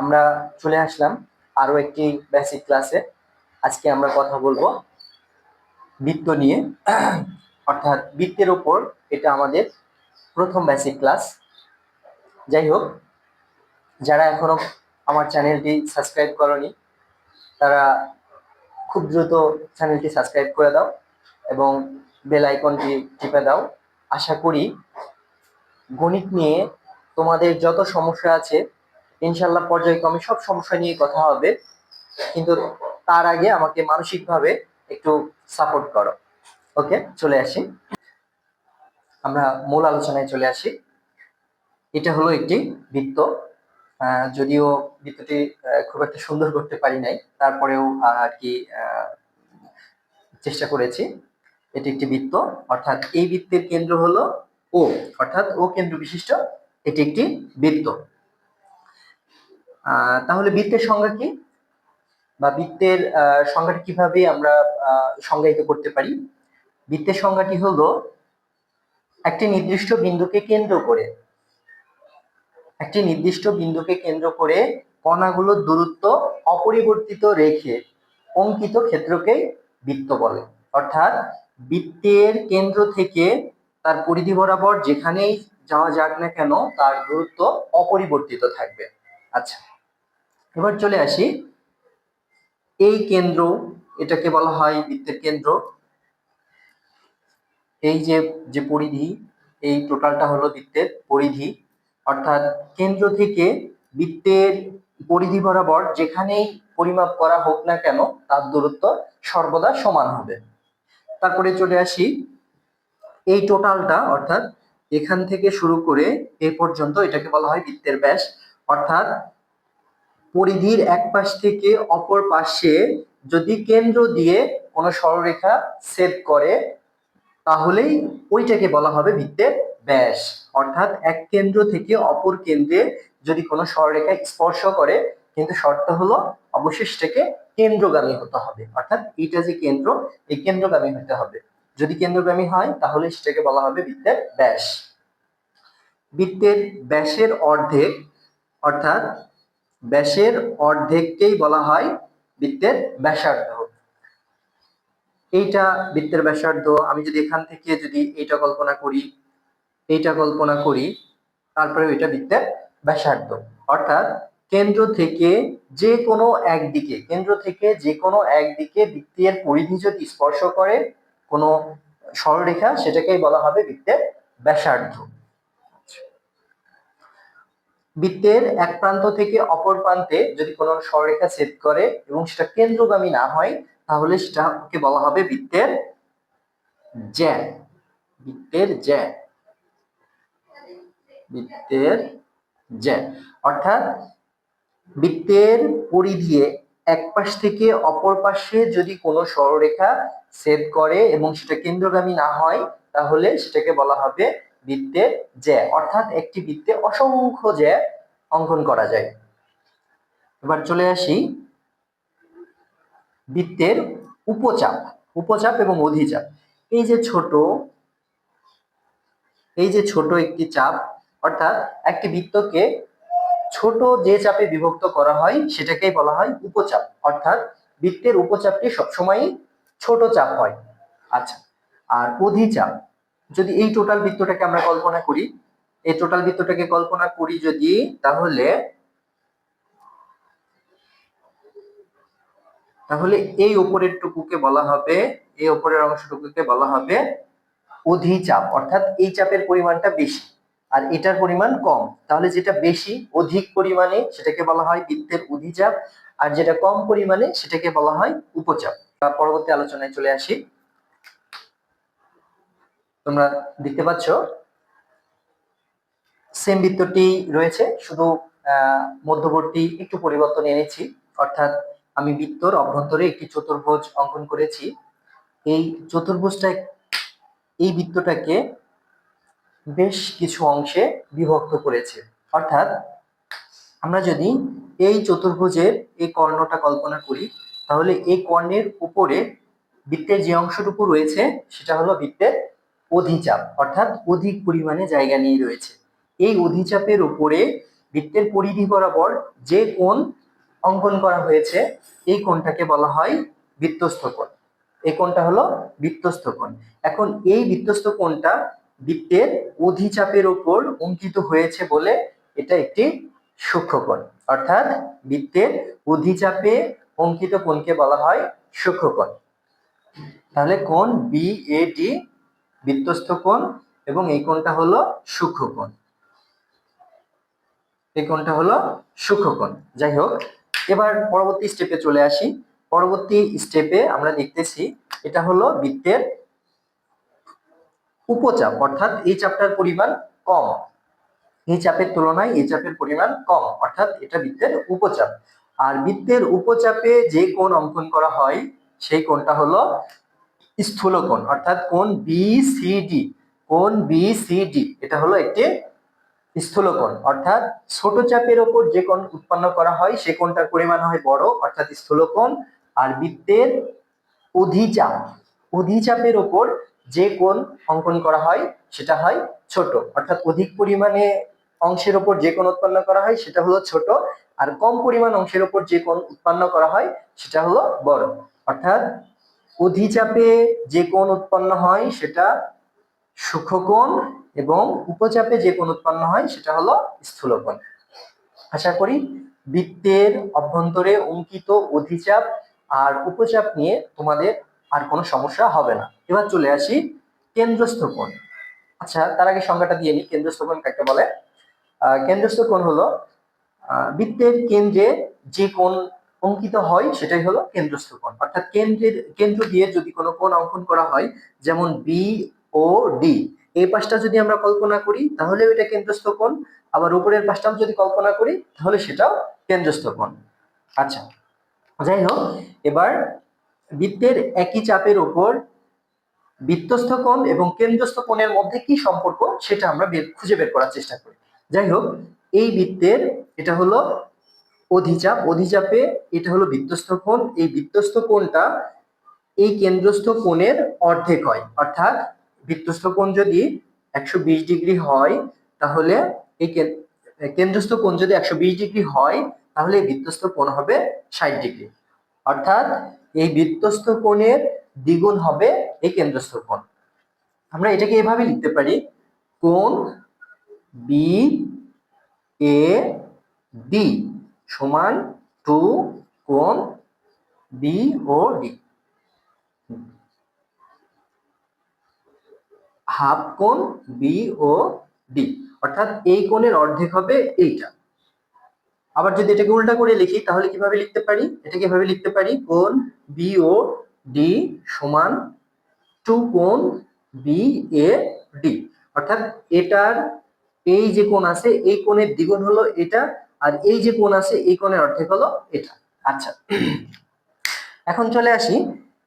আমরা চলে আসলাম আরো একটি বেসিক ক্লাসে। আজকে আমরা কথা বলবো বৃত্ত নিয়ে, অর্থাৎ বৃত্তের উপর। এটা আমাদের প্রথম বেসিক ক্লাস। যাই হোক, যারা এখনো আমার চ্যানেলটি সাবস্ক্রাইব করনি তারা খুব দ্রুত চ্যানেলটি সাবস্ক্রাইব করে দাও এবং বেল আইকনটি টিপে দাও। আশা করি গণিত নিয়ে তোমাদের যত সমস্যা আছে ইনশাল্লাহ পর্যায়ক্রমে সব সমস্যা নিয়ে কথা হবে, কিন্তু তার আগে আমাকে মানসিকভাবে একটু সাপোর্ট করো। ওকে, চলে আসি, আমরা মূল আলোচনায় চলে আসি। এটা হলো একটি বৃত্ত। যদিও বৃত্তটি খুব একটা সুন্দর করতে পারি নাই, তারপরেও আর কি চেষ্টা করেছি। এটি একটি বৃত্ত, অর্থাৎ এই বৃত্তের কেন্দ্র হলো ও, অর্থাৎ ও কেন্দ্র বিশিষ্ট এটি একটি বৃত্ত। তাহলে বৃত্তের সংজ্ঞা কি, বা বৃত্তের সংজ্ঞাটি কিভাবে আমরা সংজ্ঞায়িত করতে পারি? বৃত্তের সংজ্ঞাটি হলো একটি নির্দিষ্ট বিন্দুকে কেন্দ্র করে কণাগুলোর দূরত্ব অপরিবর্তিত রেখে অঙ্কিত ক্ষেত্রকে বৃত্ত বলে। অর্থাৎ বৃত্তের কেন্দ্র থেকে তার পরিধি বরাবর যেখানেই যাওয়া যাক না কেন তার দূরত্ব অপরিবর্তিত থাকবে। আচ্ছা, এবার চলে আসি, এই কেন্দ্র, এটাকে বলা হয় বৃত্তের কেন্দ্র। এই যে পরিধি, এই টোটালটা হলো বৃত্তের পরিধি। অর্থাৎ কেন্দ্র থেকে বৃত্তের পরিধি বরাবর যেখানেই পরিমাপ করা হোক না কেন তার দূরত্ব সর্বদা সমান হবে। তারপরে চলে আসি, এই টোটালটা অর্থাৎ এখান থেকে শুরু করে এ পর্যন্ত এটাকে বলা হয় বৃত্তের ব্যাস। অর্থাৎ পরিধির এক পাশ থেকে অপর পাশে যদি কেন্দ্র দিয়ে কোনো সরলরেখা ছেদ করে তাহলেই ওইটাকে বলা হবে বৃত্তের ব্যাস। অর্থাৎ এক কেন্দ্র থেকে অপর কেন্দ্রে যদি কোনো সরলরেখা স্পর্শ করে, কিন্তু শর্ত হলো অবশ্যই সেটাকে কেন্দ্রগামী হতে হবে। অর্থাৎ এটা যে কেন্দ্র, এই কেন্দ্রগামী হতে হবে। যদি কেন্দ্রগামী হয় তাহলে সেটাকে বলা হবে বৃত্তের ব্যাস। বৃত্তের ব্যাসের অর্ধেক, অর্থাৎ ব্যাসের অর্ধেককেই বলা হয় বৃত্তের ব্যাসার্ধ। এইটা বৃত্তের ব্যাসার্ধ। আমি যদি এখান থেকে যদি এইটা কল্পনা করি, তারপরে ওইটা বৃত্তের ব্যাসার্ধ। অর্থাৎ কেন্দ্র থেকে যে কোনো একদিকে বৃত্তের পরিধি যদি স্পর্শ করে কোনো সরলরেখা, সেটাকেই বলা হবে বৃত্তের ব্যাসার্ধ। বৃত্তের এক প্রান্ত থেকে অপর প্রান্তে যদি কোনো সরলরেখা ছেদ করে এবং সেটা কেন্দ্রগামী না হয় তাহলে সেটাকে বলা হবে বৃত্তের জ্যা। অর্থাৎ বৃত্তের পরিধি এক পাশ থেকে অপর পাশে যদি কোনো সরলরেখা ছেদ করে এবং সেটা কেন্দ্রগামী না হয় তাহলে সেটাকে বলা হবে বৃত্তের জ্যা। অর্থাৎ একটি বৃত্তে অসংখ্য জ্যা অঙ্কন করা যায়। এবার চলে আসি বৃত্তের উপচাপ এবং অধিচাপ। এই যে ছোট একটি চাপ, অর্থাৎ একটি বৃত্তকে ছোট যে চাপে বিভক্ত করা হয় সেটাকেই বলা হয় উপচাপ। অর্থাৎ বৃত্তের উপচাপটি সবসময় ছোট চাপ হয়। আচ্ছা, আর অধিচাপ, যদি এই টোটাল বৃত্তটাকে আমরা কল্পনা করি, যদি তাহলে এই উপরের অংশটুকুকে বলা হবে অধিচাপ। অর্থাৎ এই চাপের পরিমাণটা বেশি আর এটার পরিমাণ কম, তাহলে যেটা বেশি অধিক পরিমাণে সেটাকে বলা হয় বৃত্তের অধিচাপ, আর যেটা কম পরিমাণে সেটাকে বলা হয় উপচাপ। পরবর্তী আলোচনায় চলে আসি। তোমরা দেখতে পাচ্ছ সেম বৃত্তটি রয়েছে, শুধু মধ্যবর্তী একটু পরিবর্তন এনেছি। অর্থাৎ আমি বৃত্তর অভ্যন্তরে একটি চতুর্ভুজ অঙ্কন করেছি। এই বৃত্তটাকে বেশ কিছু অংশে বিভক্ত করেছে। অর্থাৎ আমরা যদি এই চতুর্ভুজের এই কর্ণটা কল্পনা করি তাহলে এই কর্ণের উপরে বৃত্তের যে অংশটুকু রয়েছে সেটা হলো বৃত্তের অধিচাপ, অর্থাৎ অধিক পরিমাণে জায়গা নিয়ে রয়েছে। এই অধিচাপের উপরে বৃত্তের পরিধি বরাবর যে কোণ অঙ্কন করা হয়েছে এই কোণটাকে বলা হয় বৃত্তস্থ কোণ। এই কোণটা হলো বৃত্তস্থ কোণ। এখন এই বৃত্তস্থ কোণটা বৃত্তের অধিচাপের উপর অঙ্কিত হয়েছে বলে এটা একটি সূক্ষ্মকোণ। অর্থাৎ বৃত্তের অধিচাপে অঙ্কিত কোণকে বলা হয় সূক্ষ্মকোণ। তাহলে কোণ বিএডি বৃত্তস্থ কোণ এবং এই কোণটা হলো সূক্ষ্মকোণ। এই কোণটা হলো সূক্ষ্মকোণ। যাই হোক, এবার পরবর্তী স্টেপে চলে আসি। পরবর্তী স্টেপে আমরা দেখতেছি এটা হলো বৃত্তের উপচাপ, অর্থাৎ এই চাপটার পরিমাণ কম, এই চাপের তুলনায় এই চাপের পরিমাণ কম, অর্থাৎ এটা বৃত্তের উপচাপ। আর বৃত্তের উপচাপে যে কোণ অঙ্কন করা হয় সেই কোণটা হলো স্থূলকোণ, অর্থাৎ কোণ বিসিডি। কোণ বিসিডি এটা হলো একটি স্থূলকোণ, অর্থাৎ ছোট চাপের উপর যে কোণ উৎপন্ন করা হয় সে কোণটার পরিমাণ হয় বড়, অর্থাৎ স্থূলকোণ। আর বৃত্তের অধিচাপের উপর যে কোণ অঙ্কন করা হয় সেটা হয় ছোট, অর্থাৎ অধিক পরিমাণে অংশের উপর যে কোণ উৎপন্ন করা হয় সেটা হলো ছোট, আর কম পরিমাণ অংশের উপর যে কোণ উৎপন্ন করা হয় সেটা হলো বড়। অর্থাৎ অধিচাপে যে কোণ উৎপন্ন হয় সেটা সূক্ষ্মকোণ এবং উপচাপে যে কোণ উৎপন্ন হয় সেটা হলো স্থূলকোণ। আশা করি বৃত্তের অভ্যন্তরে অঙ্কিত অধিচাপ আর উপচাপ নিয়ে তোমাদের আর কোনো সমস্যা হবে না। এবার চলে আসি কেন্দ্রস্থ কোণ। আচ্ছা, তার আগে সংজ্ঞাটা দিয়ে নিই, কেন্দ্রস্থ কোণ কাকে বলে। কেন্দ্রস্থ কোণ হলো বৃত্তের কেন্দ্রে যে কোণ অঙ্কিত হয় সেটাই হলো কেন্দ্রস্থ কোণ। অর্থাৎ কেন্দ্র দিয়ে যদি কোনো কোণ অঙ্কন করা হয়, যেমন বি ও ডি, এই পাশটা যদি আমরা কল্পনা করি তাহলে এটা কেন্দ্রস্থ কোণ, আবার উপরের পাশটাও যদি কল্পনা করি তাহলে সেটাও কেন্দ্রস্থ কোণ। আচ্ছা, যাই হোক, এবার বৃত্তের একই চাপের উপর বৃত্তস্থ কোণ এবং কেন্দ্রস্থ কোণের মধ্যে কি সম্পর্ক সেটা আমরা খুঁজে বের করার চেষ্টা করি। যাই হোক, এই বৃত্তের এটা হলো অধিচাপে এটা হলো বৃত্তস্থ কোণ। এই বৃত্তস্থ কোণটা এই কেন্দ্রস্থ কোণের অর্ধেক হয়, অর্থাৎ বৃত্তস্থ কোণ যদি 120 ডিগ্রি হয় তাহলে এই কেন্দ্রস্থ কোণ যদি 120 ডিগ্রি হয় তাহলে এই বৃত্তস্থ কোণ হবে 60 ডিগ্রি, অর্থাৎ এই বৃত্তস্থ কোণের দ্বিগুণ হবে এই কেন্দ্রস্থ কোণ। আমরা এটাকে এভাবে লিখতে পারি, কোণ বি এ ডি সমান 2 কোণ বি ও ডি, হাফ কোণ বি ও ডি, অর্থাৎ এই কোণের অর্ধেক হবে এইটা। আবার যদি এটাকে উল্টা করে লিখি তাহলে কিভাবে লিখতে পারি, এটাকে এভাবে লিখতে পারি, কোণ বি ও ডি সমান 2 কোণ বি এ ডি, অর্থাৎ এটার এই যে কোণ আছে এই কোণের দ্বিগুণ হলো এটা, আর এই যে কোণ আছে এই কোণের অর্ধেক হলো এটা। আচ্ছা, এখন চলে আসি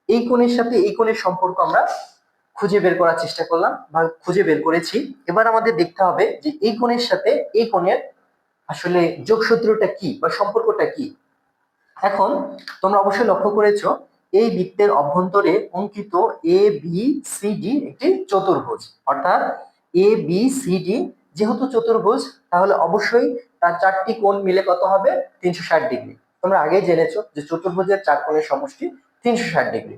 এই কোণের সাথে এই কোণের সম্পর্ক আমরা খুঁজে বের করার চেষ্টা করলাম বা খুঁজে বের করেছি। এবার আমাদের দেখতে হবে যে এই কোণের সাথে এই কোণের আসলে যোগসূত্রটা কি বা সম্পর্কটা কি। এখন তোমরা অবশ্যই লক্ষ্য করেছো এই বৃত্তের অভ্যন্তরে অঙ্কিত এ বি সি ডি একটি চতুর্ভুজ, অর্থাৎ এ বি সি ডি যেহেতু চতুর্ভুজ তাহলে অবশ্যই তার চারটি কোণ মিলে কত হবে, 360 ডিগ্রি। তোমরা আগেই জেনেছো যে চতুর্ভুজের চার কোণের সমষ্টি 360 ডিগ্রি।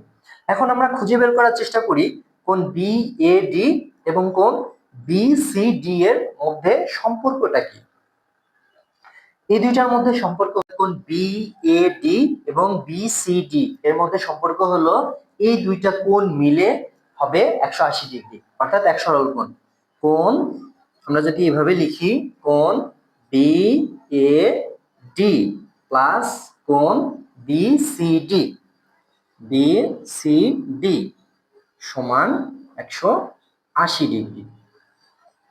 এখন আমরা খুঁজে বের করার চেষ্টা করি কোণ বি এ ডি এবং কোণ বি সি ডি এর মধ্যে সম্পর্কটা কি। এই দুইটার মধ্যে সম্পর্ক, কোণ বি এ ডি এবং বি সি ডি এর মধ্যে সম্পর্ক হলো এই দুইটা কোণ মিলে হবে 180 ডিগ্রি, অর্থাৎ এক সরল কোণ। কোণ আমরা যদি এভাবে লিখি, কোণ বি এ ডি প্লাস কোণ B C D, B C D সমান 180 ডিগ্রি।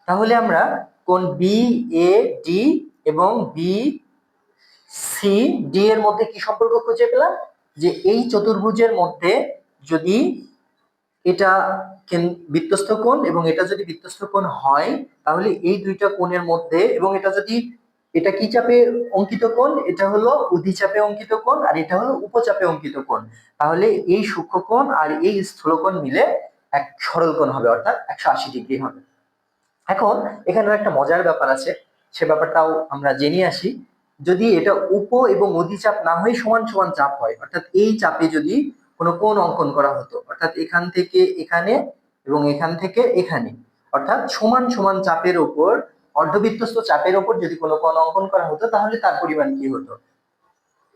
তাহলে আমরা কোণ বি এ ডি এবং বি সি ডি এর মধ্যে কি সম্পর্ক খুঁজে পেলাম, যে এই চতুর্ভুজের মধ্যে যদি এটা বৃত্তস্থ কোণ এবং এটা যদি বৃত্তস্থ কোণ হয় তাহলে এই দুইটা কোণের মধ্যে, এবং এটা যদি এটা কি চাপে অঙ্কিত কোণ, এটা হলো অধিচাপে অঙ্কিত কোণ আর এটা হলো উপচাপে অঙ্কিত কোণ, তাহলে এই সূক্ষ্মকোণ আর এই স্থূলকোণ মিলে এক সরল কোণ হবে, অর্থাৎ 180 ডিগ্রি হবে। এখন এখানে একটা মজার ব্যাপার আছে, সে ব্যাপারটাও আমরা জেনে আসি। যদি এটা উপ এবং অধিচাপ না হয়ে সমান সমান চাপ হয়, অর্থাৎ এই চাপে যদি কোনো কোণ অঙ্কন করা হতো, অর্থাৎ এখান থেকে এখানে এবং এখান থেকে এখানে, অর্থাৎ সমান সমান চাপের উপর, অর্ধবৃত্তস্থ চাপের উপর যদি কোনো কোণ অঙ্কন করা হতো, তাহলে তার পরিমাণ কি হতো?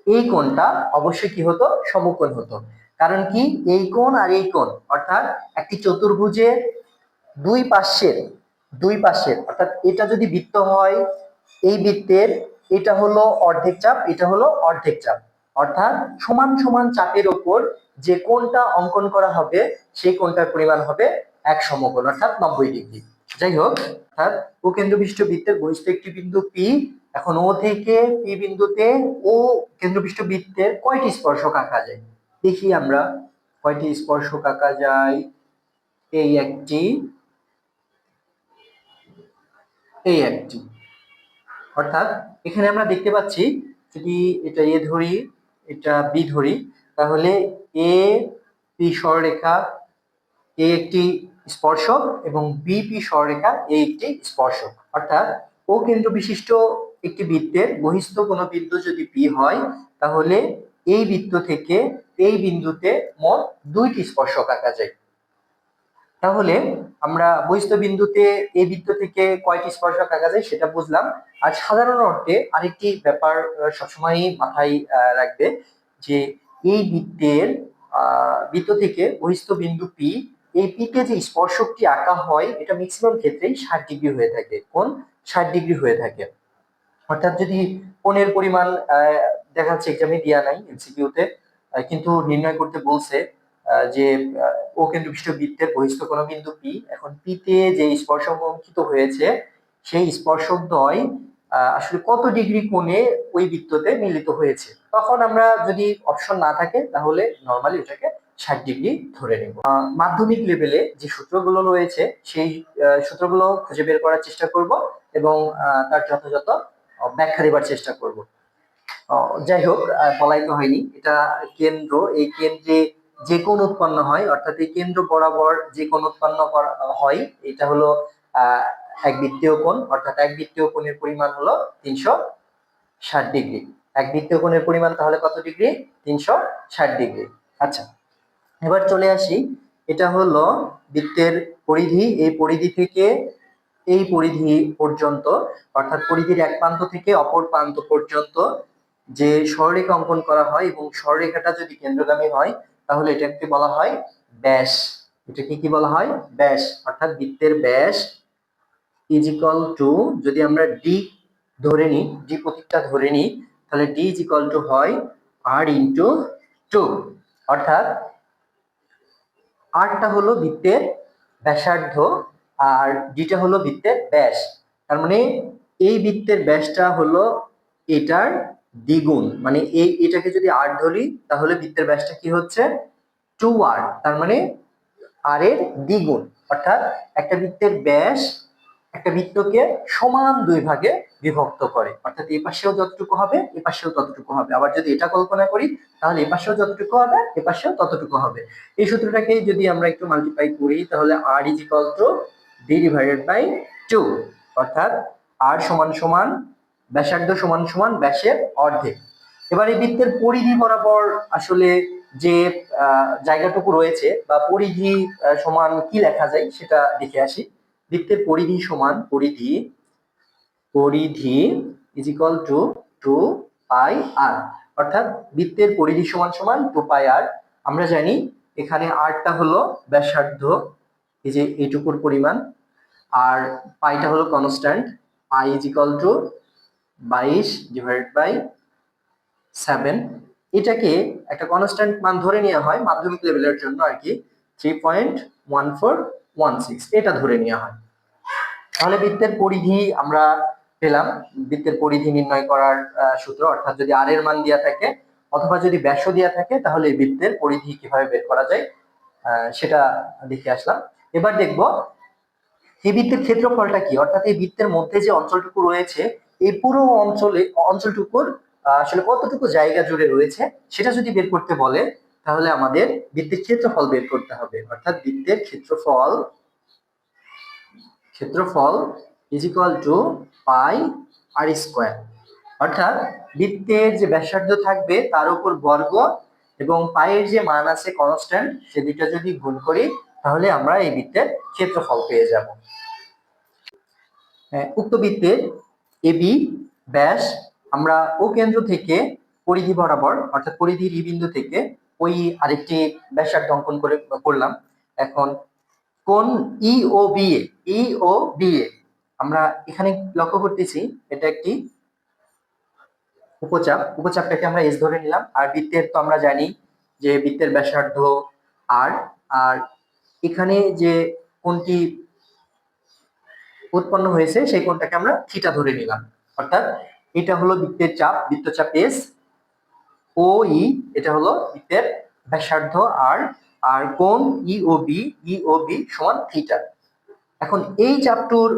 এই কোণটা অবশ্যই কি হতো? সমকোণ হতো। কারণ কি, এই কোণ আর এই কোণ, অর্থাৎ একটি চতুর্ভুজের দুই পাশের অর্থাৎ এটা যদি বৃত্ত হয়, এই বৃত্তের এটা হলো অর্ধেক চাপ, এটা হলো অর্ধেক চাপ, অর্থাৎ সমান সমান চাপের উপর যে কোণটা অঙ্কন করা হবে সেই কোণটার পরিমাণ হবে এক সমকোণ, অর্থাৎ 90°। যাই হোক, অর্থাৎ ও কেন্দ্রবিষ্ট বৃত্তের বহিস্থ একটি বিন্দু পি। এখন ও থেকে পি বিন্দুতে ও কেন্দ্রবিষ্ট বৃত্তের কয়টি স্পর্শক আঁকা যায়? দেখি আমরা কয়টি স্পর্শক আঁকা যায়। এই একটি, এই একটি, অর্থাৎ এখানে আমরা দেখতে পাচ্ছি, যদি এটা এ ধরি, এটা বি ধরি, তাহলে এ পি সরলরেখা এ একটি স্পর্শক এবং বিপি সরলরেখা এ একটি স্পর্শক। অর্থাৎ ও কেন্দ্র বিশিষ্ট একটি বৃত্তের বহিস্থ কোনো বিন্দু যদি পি হয়, তাহলে এই বৃত্ত থেকে এই বিন্দুতে মোট দুইটি স্পর্শক আঁকা যায়। তাহলে আমরা বহিস্থ বিন্দুতে এই বৃত্ত থেকে কয়টি স্পর্শক আঁকা যায় সেটা বুঝলাম। আর সাধারণ অর্থে আরেকটি ব্যাপার সবসময় মাথায় রাখবে, যে এই বৃত্ত থেকে বহিস্থ বিন্দু পি, এই পিতে যে স্পর্শকটি আঁকা হয় এটা ম্যাক্সিমাম ক্ষেত্রেই 60° হয়ে থাকে। কোণ 60° হয়ে থাকে। অর্থাৎ যদি কোণের পরিমাণ দেখা যাচ্ছে এক্সামে দেওয়া নাই এমসিকিউতে, কিন্তু নির্ণয় করতে বলছে যে ও কেন্দ্রবিষ্ট বৃত্তের বহিস্থ কোণ বিন্দু পি, এখন পি তে যে স্পর্শক অঙ্কিত হয়েছে সেই স্পর্শক দ্বয় আসলে কত ডিগ্রি কোণে ওই বৃত্ততে মিলিত হয়েছে, তখন আমরা যদি অপশন না থাকে তাহলে নরমালি এটাকে 60° ধরে নেব। মাধ্যমিক লেভেলে যে সূত্রগুলো রয়েছে সেই সূত্রগুলো খুঁজে বের করার চেষ্টা করব এবং তার যথাযথ ব্যাখ্যা দেবার চেষ্টা করব। যাই হোক, বলাই তো হয়নি, এটা কেন্দ্র, এই কেন্দ্রে যে কোণ উৎপন্ন হয়, অর্থাৎ এই কেন্দ্র বরাবর যে কোণ উৎপন্ন করা হয় এটা হলো এক বৃত্তীয় কোণ, অর্থাৎ এক বৃত্তীয় কোণের পরিমাণ হলো 360°। এক বৃত্তীয় কোণের পরিমাণ তাহলে কত ডিগ্রি? 360°। আচ্ছা, এবার চলে আসি, এটা হলো বৃত্তের পরিধি, এই পরিধি থেকে এই পরিধি পর্যন্ত, অর্থাৎ পরিধির এক প্রান্ত থেকে অপর প্রান্ত পর্যন্ত যে সরলরেখা অঙ্কন করা হয় এবং সরলরেখাটা যদি কেন্দ্রগামী হয় তাহলে এটাকে বলা হয় ব্যাস। এটাকে কি বলা হয়? ব্যাস। অর্থাৎ বৃত্তের ব্যাস ইজ ইকুয়াল টু, যদি আমরা ডি ধরে নিই, ডি প্রতীকটা ধরে নিই, তাহলে ডি ইজ ইকুয়াল টু হয় আর ইন্টু 2। অর্থাৎ আরটা হলো বৃত্তের ব্যাসার্ধ আর ডিটা হলো বৃত্তের ব্যাস। তার মানে এই বৃত্তের ব্যাসটা হলো এটার দ্বিগুণ, মানে এটাকে যদি আর ধরি তাহলে বৃত্তের ব্যাসটা কি হচ্ছে? 2r। তার মানে আর এর দ্বিগুণ। অর্থাৎ একটা বৃত্তের ব্যাস একটা বৃত্তকে সমান দুই ভাগে বিভক্ত করে, অর্থাৎ এই পাশেও যতটুকু হবে এ পাশেও ততটুকু হবে। আবার যদি এটা কল্পনা করি তাহলে এ পাশেও যতটুকু হবে এ পাশেও ততটুকু হবে। এই সূত্রটাকে যদি আমরা একটু মাল্টিপ্লাই করি তাহলে r is equal to d divided by 2, অর্থাৎ r সমান সমান ব্যাসার্ধ সমান সমান ব্যাসের অর্ধেক। এবার এই বৃত্তের পরিধি বরাবর আসলে যে জায়গাটুকু রয়েছে বা পরিধি সমান কি লেখা যায় সেটা দেখে আসি। বৃত্তের পরিধি সমান পরিধি ইজ ইকুয়াল টু 2πr, অর্থাৎ বৃত্তের পরিধি সমান সমান 2πr। আমরা জানি এখানে rটা হলো ব্যাসার্ধ, এই যে এইটুকুর পরিমাণ, আর পাইটা হলো constant, pi is equal to 22 divided by 7। এটাকে একটা কনস্ট্যান্ট মান ধরে নেওয়া হয় মাধ্যমিক লেভেলের জন্য আর কি, 3.1416 এটা ধরে নেওয়া হয়। তাহলে বৃত্তের পরিধি আমরা পেলাম। বৃত্তের পরিধি নির্ণয় করার সূত্র, অর্থাৎ যদি আর এর মান দেওয়া থাকে অথবা যদি ব্যাস দেওয়া থাকে তাহলে এই বৃত্তের পরিধি কিভাবে বের করা যায় সেটা দেখে আসলাম। এবার দেখব এই বৃত্তের ক্ষেত্রফলটা কি, অর্থাৎ এই বৃত্তের মধ্যে যে অঞ্চলটুকু রয়েছে এই পুরো অঞ্চলটুকুর আসলে কতটুকু জায়গা জুড়ে রয়েছে সেটা যদি বের করতে বলে তাহলে আমাদের বৃত্তের ক্ষেত্রফল বের করতে হবে। অর্থাৎ বৃত্তের ক্ষেত্রফল is equal to pi r square. অর্থাৎ বৃত্তের যে ব্যাসার্ধ থাকবে তার উপর বর্গ এবং পায়ের যে মান আছে কনস্ট্যান্ট, সে দুইটা যদি গুণ করি তাহলে আমরা এই বৃত্তের ক্ষেত্রফল পেয়ে যাব। উক্ত বৃত্তের এবি ব্যাস আমরা ও কেন্দ্র থেকে পরিধি বরাবর অর্থাৎ পরিধির ই বিন্দু থেকে ওই আরেকটি ব্যাসার্ধ অঙ্কন করলাম। এখন কোণ ই ও বি এ আমরা এখানে লক্ষ্য করতেছি এটা একটি উপচাপটাকে আমরা এস ধরে নিলাম। আর বৃত্তের তো আমরা জানি যে বৃত্তের ব্যাসার্ধ আর আর এখানে যে কোণটি উৎপন্ন হয়েছে সেই কোণটাকে আমরা থিটা ধরে নিলাম। অর্থাৎ এটা হলো বৃত্তের চাপ, বৃত্তচাপ এস। ও ই এটা হলো বৃত্তের ব্যাসার্ধ আর আর কোণ ই ও বি সমান থিটা। এখন এই চাপটুর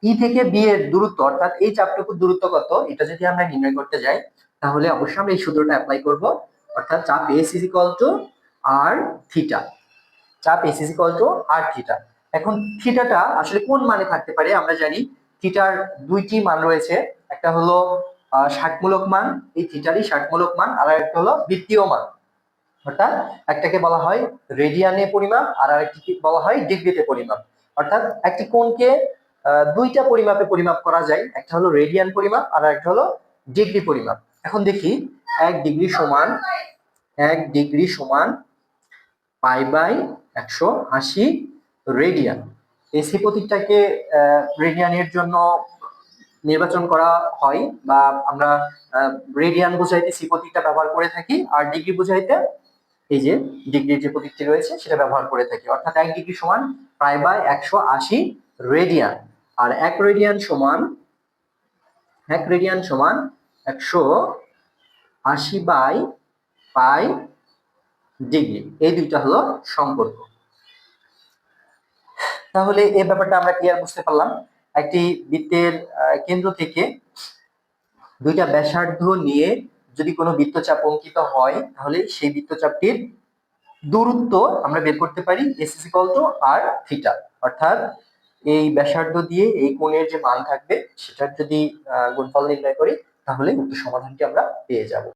ই থেকে বি এর দূরত্ব অর্থাৎ এই চাপটুকুর দূরত্ব কত এটা যদি আমরা নির্ণয় করতে যাই তাহলে অবশ্যই আমরা এই সূত্রটা অ্যাপ্লাই করব। অর্থাৎ চাপ S is equal to R theta. চাপ S is equal to R theta. এখন থিটাটা আসলে কোন মানে থাকতে পারে? আমরা জানি থিটার দুইটি মান রয়েছে, একটা হলো ষাটমূলক মান, এই থিটারই ষাটমূলক মান, আর একটা হলো বৃত্তীয় মান। অর্থাৎ একটাকে বলা হয় রেডিয়ানে পরিমাপ আর আরেকটিকে বলা হয় ডিগ্রিতে পরিমাপ। অর্থাৎ একটি কোণকে দুইটা পরিমাপে পরিমাপ করা যায়, একটা হলো রেডিয়ান পরিমাপ আর একটা হলো ডিগ্রি পরিমাপ। এখন দেখি 1 ডিগ্রি সমান পাই বাই 180 রেডিয়ান। এই সি প্রতীকটাকে রেডিয়ানের জন্য নির্বাচন করা হয় বা আমরা রেডিয়ান বোঝাইতে সি প্রতীকটা ব্যবহার করে থাকি, আর ডিগ্রি বোঝাইতে এই যে ডিগ্রির যে প্রতীকটি রয়েছে সেটা ব্যবহার করে থাকি। অর্থাৎ 1 ডিগ্রি সমান পাই বাই 180 রেডিয়ান, আর 1 রেডিয়ান সমান 180 বাই পাই ডিগ্রি। এই দুইটা হলো সম্পর্ক। তাহলে এই ব্যাপারটা আমরা ক্লিয়ার বুঝতে পারলাম। একটি বৃত্তের কেন্দ্র থেকে দুইটা ব্যাসার্ধ নিয়ে যদি কোনো বৃত্তচাপ অঙ্কিত হয় তাহলে সেই বৃত্তচাপটির দূরত্ব আমরা বের করতে পারি S is equal to R theta. অর্থাৎ এই ব্যাসার্ধ দিয়ে এই কোণের যে মান থাকবে সেটার যদি গুণফল নির্ণয় করি তাহলে উক্ত সমাধানটি আমরা পেয়ে যাব।